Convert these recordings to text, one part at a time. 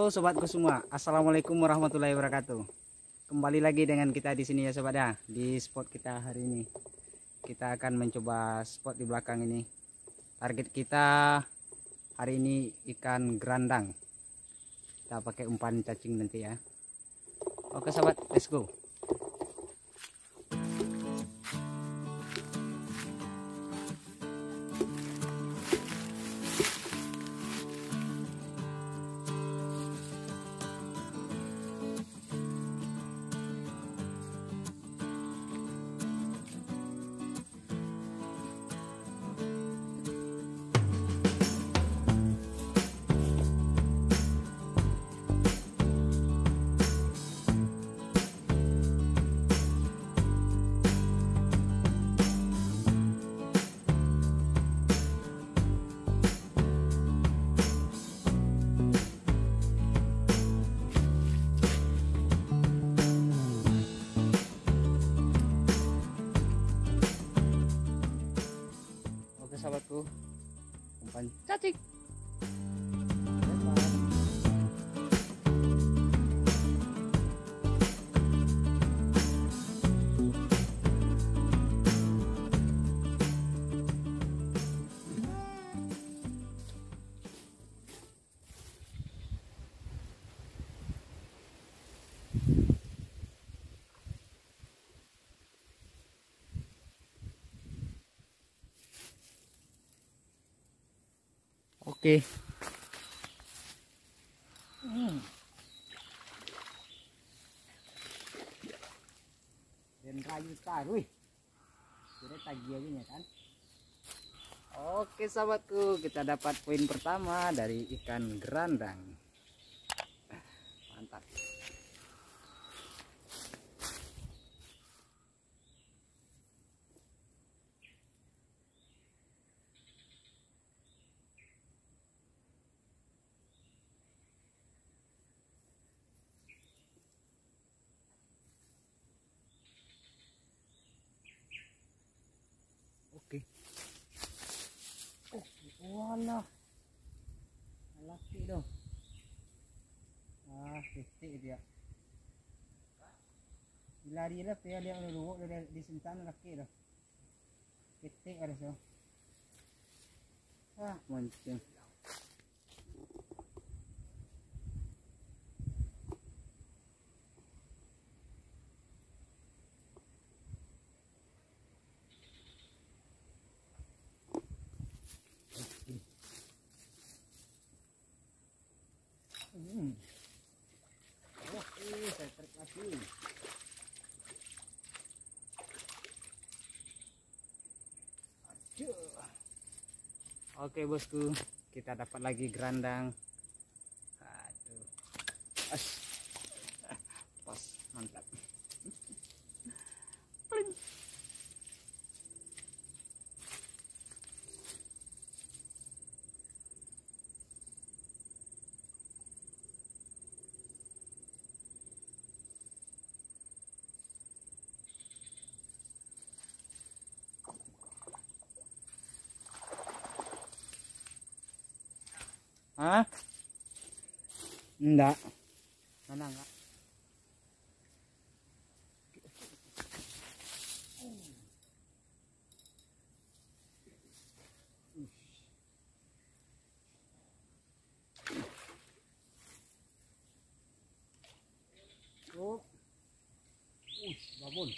Halo sobatku semua, assalamualaikum warahmatullahi wabarakatuh. Kembali lagi dengan kita di sini ya sobat ya, di spot kita hari ini. Kita akan mencoba spot di belakang ini. Target kita hari ini ikan gerandang. Kita pakai umpan cacing nanti ya. Oke sobat, let's go. Sahabatku, umpan cacing. Oke. Dan rayu taruh. Sudah tagih aja kan. Oke sahabatku, kita dapat poin pertama dari ikan gerandang. Mantap. Oke. Oh, walah. Laki dong. Ah, titik dia. Lari lah, dia udah luwuk di sentan laki dah. Titik ada so. Ah, mancing. Oke, saya tarik lagi. Oke bosku, kita dapat lagi gerandang. Aduh, pas, mantap. Hah? Enggak. Mana enggak? Oh. Babon.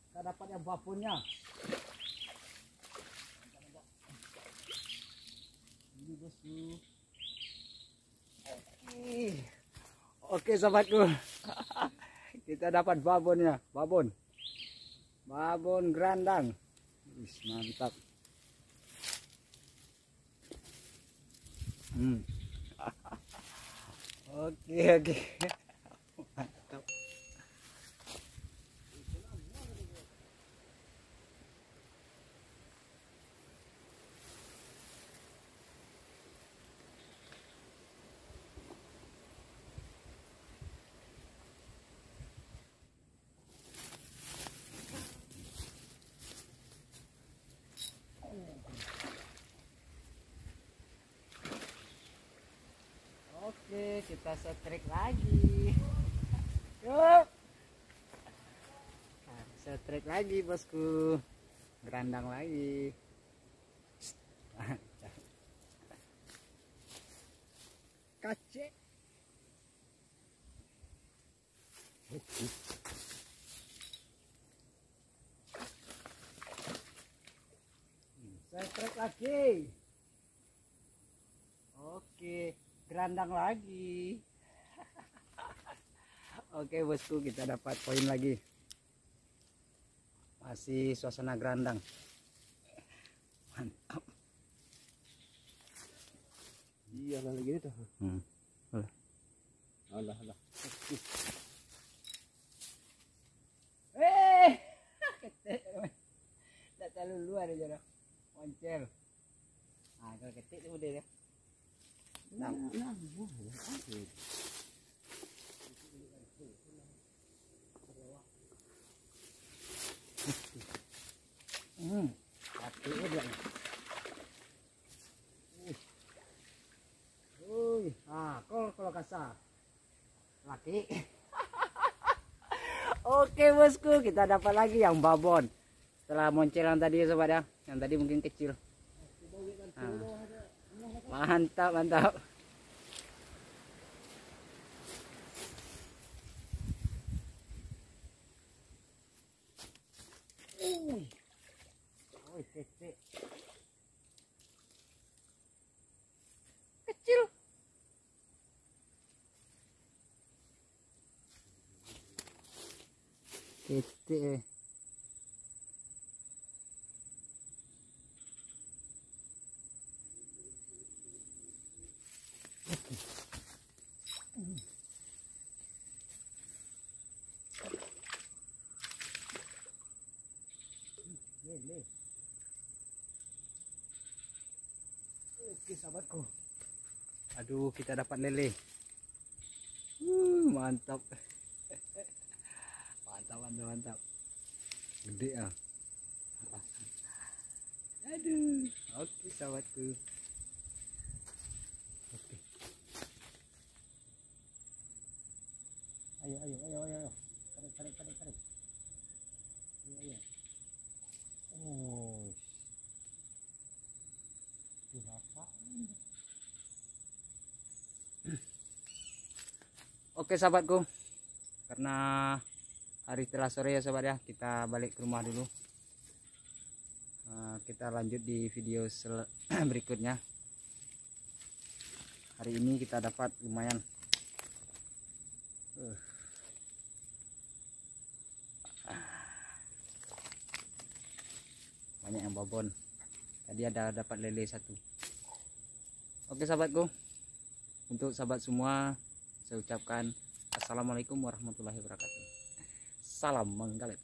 Kita dapat yang babonnya. Ini bosku. Oke sahabatku. Kita dapat babonnya, babon gerandang. Mantap. Oke. Mantap. Oke, kita setrek lagi. Yuk. Nah, setrek lagi bosku. Gerandang lagi. Kace. Setrek lagi. Oke, gerandang lagi. Oke bosku, kita dapat poin lagi. Masih suasana gerandang. Mantap. Iya lah lagi itu. Alah. Tak terlalu luar aja dah. Moncel. Ah, kalau ketik tu udah ya. Hati dia. Kalau kasar. Laki. Oke bosku, kita dapat lagi yang babon. Setelah moncel yang tadi ya sobat ya. Yang tadi mungkin kecil. Mantap. Kecil. Kecil. Oke sahabatku. Aduh, kita dapat lele. Mantap. Mantap. Gede ya. Aduh. Oke sahabatku. Oke. Ayo. Tarik. Ayo. Oh. Oke sahabatku, karena hari telah sore ya sahabat ya, kita balik ke rumah dulu. Kita lanjut di video berikutnya. Hari ini kita dapat lumayan. Banyak yang babon. Tadi ada dapat lele satu. Oke sahabatku, untuk sahabat semua saya ucapkan assalamualaikum warahmatullahi wabarakatuh. Salam menggalet.